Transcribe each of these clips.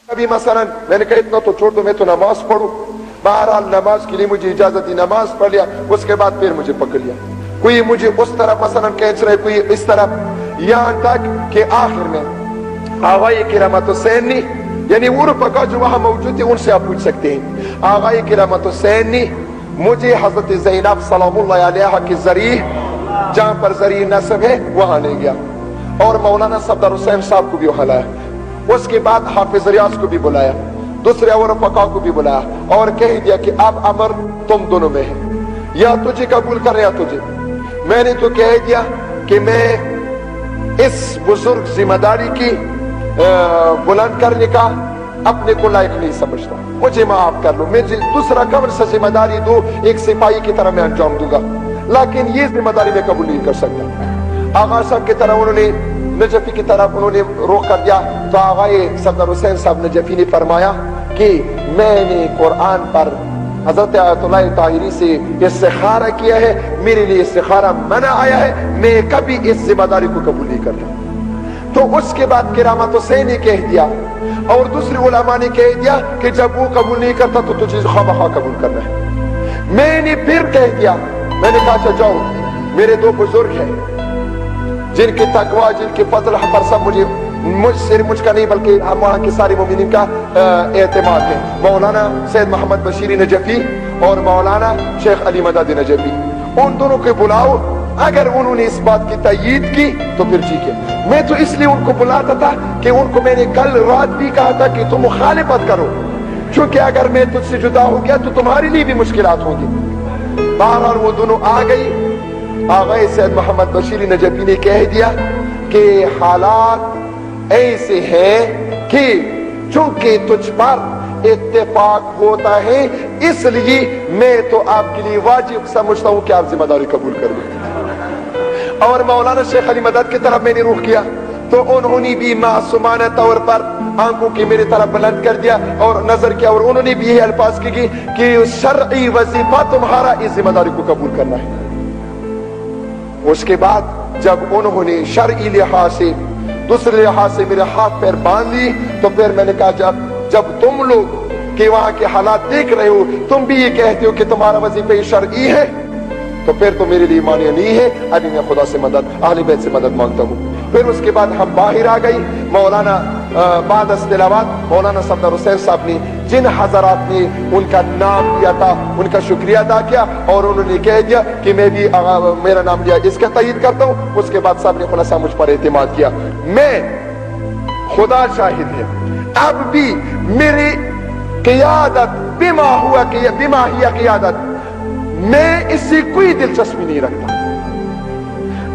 ابھی مثلا میں نے کہا اتنا تو چھوڑ دو میں تو نماز پڑھوں. بہرحال نماز کے لیے مجھے اجازت دی, نماز پڑھ لیا, اس کے بعد پھر مجھے پکڑ لیا. کوئی مجھے اس طرف مثلا کھینچ رہے, کوئی اس طرف, یہاں تک کہ آخر میں آغائے کرامت حسین نے, یعنی وہ رفقا جو وہاں موجود تھے ان سے آپ پوچھ سکتے ہیں, آغائے کرامت حسین نے مجھے حضرت زینب سلام اللہ علیہ کے ذریعے, جہاں پر ذریعہ نسب ہے, وہاں لے گیا, اور مولانا صفدر حسین صاحب کو بھی وہاں لایا. اس کے بعد حافظ ریاض کو بھی بلایا, دوسرے اور رفقا کو بھی بلایا, اور کہہ دیا کہ اب امر تم دونوں میں ہے, یا تجھے قبول کر یا تجھے. میں نے تو کہہ دیا کہ میں اس بزرگ ذمہ داری کی بلند کرنے کا اپنے کو لائق نہیں سمجھتا, مجھے معاف کر لو, میں دوسرا کون سا ذمہ داری دو, ایک سپاہی کی طرح میں انجام دوں گا, لیکن یہ ذمہ داری میں قبول نہیں کر سکتا. آغا صاحب کی طرح انہوں نے نجفی کی طرف انہوں نے روک کر دیا, تو آغائے صفدر حسین صاحب نجفی نے فرمایا کہ میں نے قرآن پر حضرت آیت اللہ طاہری سے استخارہ کیا ہے, میرے لیے استخارہ منع آیا ہے, میں کبھی اس ذمہ داری کو قبول نہیں کرتا. تو اس کے بعد کرامت حسین نے کہہ دیا, اور دوسرے علماء نے کہہ دیا کہ جب وہ قبول نہیں کرتا تو تجھے خواہ قبول کرنا ہے. میں نے پھر کہہ دیا, میں نے کہا اچھا جاؤ, میرے دو بزرگ ہیں جن کی تقوی, جن کے فضل پر سب مجھ کا نہیں بلکہ ہم وہاں کے سارے مومنین کا اعتماد ہے, مولانا سید محمد بشیری نجفی اور مولانا شیخ علی مدد نجفی. ان دونوں کو بلاؤ, اگر انہوں نے اس بات کی تائید کی تو پھر ٹھیک ہے. میں تو اس لیے ان کو بلاتا تھا کہ ان کو میں نے کل رات بھی کہا تھا کہ تم مخالفت کرو, کیونکہ اگر میں تجھ سے جدا ہو گیا تو تمہارے لیے بھی مشکلات ہوں گی. بہرحال وہ دونوں آ گئی. آغائے سید محمد بشیری نجفی نے کہہ دیا کہ حالات ایسے ہیں کہ چونکہ تجھ پر اتفاق ہوتا ہے, اس لیے میں تو آپ کے لیے واجب سمجھتا ہوں کہ آپ ذمہ داری قبول کر لیں. اور مولانا شیخ علی مدد کی طرف میں نے رخ کیا, تو انہوں نے بھی معصومانہ طور پر آنکھوں کی میری طرف بلند کر دیا اور نظر کیا, اور انہوں نے بھی یہ الفاظ کی کہ شرعی وظیفہ تمہارا اس ذمہ داری کو قبول کرنا ہے. اس کے بعد جب انہوں نے شرعی لحاظ سے, دوسرے لحاظ سے میرے ہاتھ پیر باندھ لی, تو پھر میں نے کہا جب تم لوگ کہ وہاں کے حالات دیکھ رہے ہو, تم بھی یہ کہتے ہو کہ تمہارا وظیفہ شرعی ہے, تو پھر تو میرے لیے مانیہ نہیں ہے, ابھی میں خدا سے مدد, اہل بیت سے مدد مانگتا ہوں. پھر اس کے بعد ہم باہر آ گئی. مولانا بعد از تلاوت مولانا صفدر حسین صاحب نے جن حضرات نے ان کا نام لیا تھا ان کا شکریہ ادا کیا, اور انہوں نے کہہ دیا کہ میں بھی میرا نام لیا اس کا تائید کرتا ہوں. اس کے بعد صاحب نے خلاصہ مجھ پر اعتماد کیا. میں خدا شاہد ہے, اب بھی میری قیادت بما ہی قیادت, میں اس سے کوئی دلچسپی نہیں رکھتا,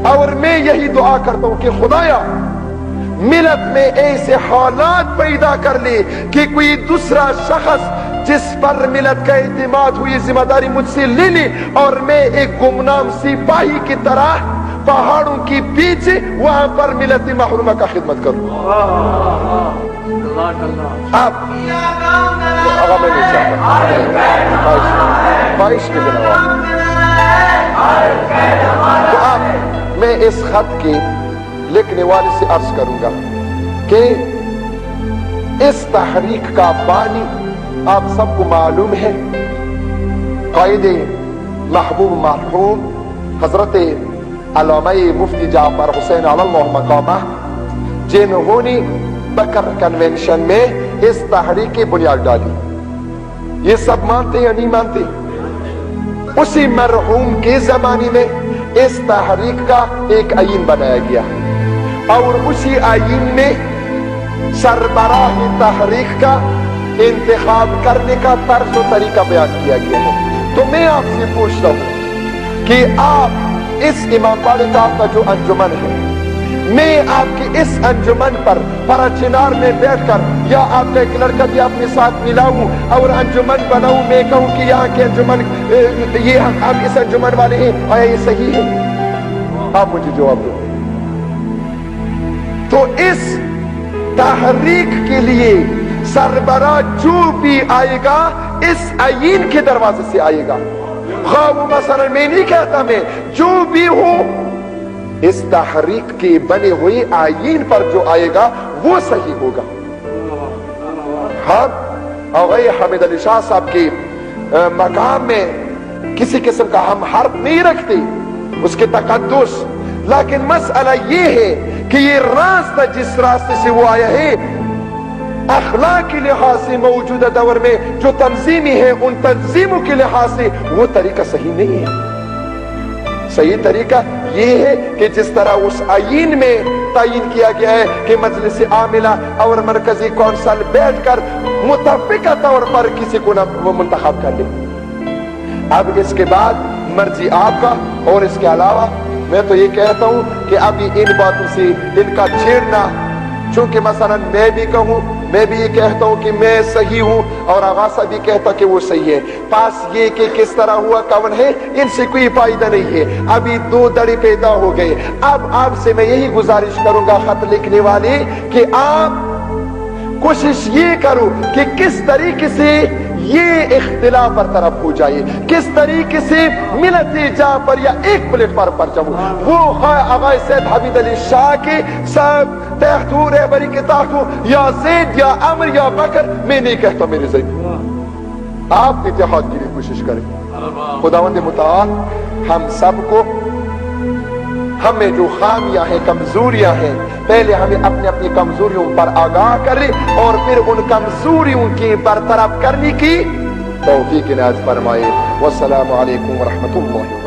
اور میں یہی دعا کرتا ہوں کہ خدایا ملت میں ایسے حالات پیدا کر لے کہ کوئی دوسرا شخص جس پر ملت کا اعتماد ہوئی ذمہ داری مجھ سے لے لے, اور میں ایک گمنام سپاہی کی طرح پہاڑوں کے پیچھے وہاں پر ملت محرومہ کا خدمت کروں. اب آغا میں نہیں چاہتا خواہش کے جناب, تو اب میں اس خط کے لکھنے والے سے عرض کروں گا کہ اس تحریک کا بانی آپ سب کو معلوم ہے, قائد محبوب مرحوم حضرت علامہ مفتی جعفر حسین علی اللہ مقامہ, جنہوں نے بکر کنونشن میں اس تحریک کی بنیاد ڈالی. یہ سب مانتے یا نہیں مانتے؟ اسی مرحوم کے زمانے میں اس تحریک کا ایک آئین بنایا گیا, اور اسی آئین میں سربراہ تحریک کا انتخاب کرنے کا طرز و طریقہ بیان کیا گیا ہے. تو میں آپ سے پوچھتا ہوں کہ آپ اس امام باڑے کا آپ کا جو انجمن ہے, میں آپ کی اس انجمن پر پراچنار میں بیٹھ کر یا آپ کا ایک لڑکا بھی اپنے ساتھ ملاؤں اور انجمن بناؤں, میں کہوں کہ یہاں کے انجمن یہ آپ اس انجمن والے ہیں, آیا یہ صحیح ہے؟ آپ مجھے جواب دو. تو اس تحریک کے لیے سربراہ جو بھی آئے گا اس آئین کے دروازے سے آئے گا. خواہ وہ مثلا میں نہیں کہتا, میں جو بھی ہوں اس تحریک کے بنے ہوئے آئین پر جو آئے گا وہ صحیح ہوگا. ہم اور حامد علی شاہ صاحب کے مقام میں کسی قسم کا ہم حرف نہیں رکھتے اس کے تقدس، لیکن مسئلہ یہ ہے کہ یہ راستہ جس راستے سے وہ آیا ہے اخلاق کے لحاظ سے موجودہ دور میں جو تنظیمی ہے ان تنظیموں کے لحاظ سے وہ طریقہ صحیح نہیں ہے۔ صحیح طریقہ یہ ہے کہ جس طرح اس آئین میں تعین کیا گیا ہے کہ مجلس عاملہ اور مرکزی کونسل بیٹھ کر متفقہ طور پر کسی کو منتخب کر لے۔ اب اس کے بعد مرضی آپ کا، اور اس کے علاوہ میں تو یہ کہتا ہوں کہ ابھی ان باتوں سے ان کا چھیڑنا، چونکہ مثلا میں بھی کہوں، میں بھی یہ کہتا ہوں کہ میں صحیح ہوں اور آغاثہ بھی کہتا کہ وہ صحیح ہے، پاس یہ کہ کس طرح ہوا کون ہے ان سے کوئی فائدہ نہیں ہے، ابھی دو دڑی پیدا ہو گئے۔ اب آپ سے میں یہی گزارش کروں گا خط لکھنے والے کہ آپ کوشش یہ کرو کہ کس طریقے سے یہ اختلاف برطرف ہو جائے، کس طریقے سے ملتے جہاں پر یا ایک پلیٹ پر جاؤں، وہ آغا سید حمید علی شاہ کے سب تحت ہو، رہبری کے تحت ہو، یا زید یا عمر یا بکر، میں نہیں کہتا میرے زید، آپ اتحاد کے لیے کوشش کریں۔ خداوند متعال ہم سب کو، ہمیں جو خامیاں ہیں، کمزوریاں ہیں، پہلے ہمیں اپنی اپنی کمزوریوں پر آگاہ کرے اور پھر ان کمزوریوں کی برطرف کرنے کی توفیق عنایت فرمائے۔ والسلام علیکم ورحمۃ اللہ۔